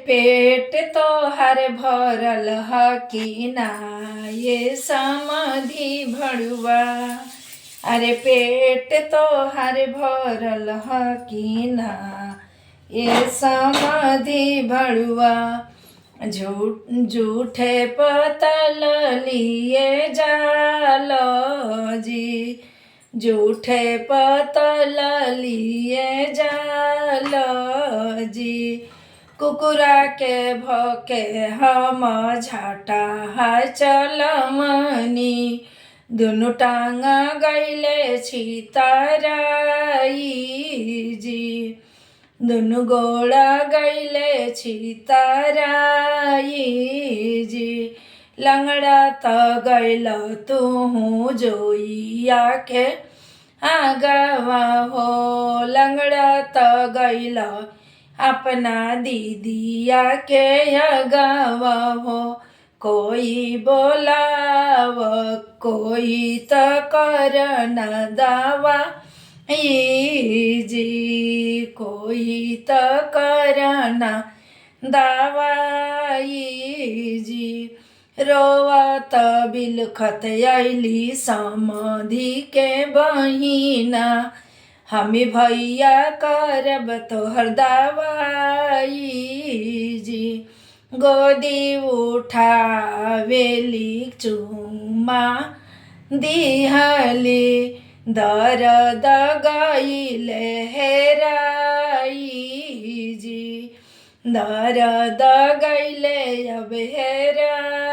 पेट तोहर भरल ह कि ना ये समधी भड़ुआ। अरे पेट तोहर भरल ह कि ना ये समधी भड़ुआ। झूठे पतल लिए जाल जी, झूठे पतल लिए जाल जी। कुकुरा के भके हम झाटा चलमनी, दुनु टांग गैले छितराई जी, दुनु गोड़ा गैले छितराई जी। लंगड़ा त गैल तुहू जोइया के आगवा हो, लंगड़ा त गैल अपना दीदिया के अगवा हो। कोई बोलाव कोई त कर न दावा जी, कोई त कर न दवाई जी। रोवत बिलखत अइली समधी के बहिना, हमी भैया करब तोहर दवाई जी। गोदी उठावेली चुमा दिहली, दर्द गइले हेराई जी, दर्द गइले अब हेराई।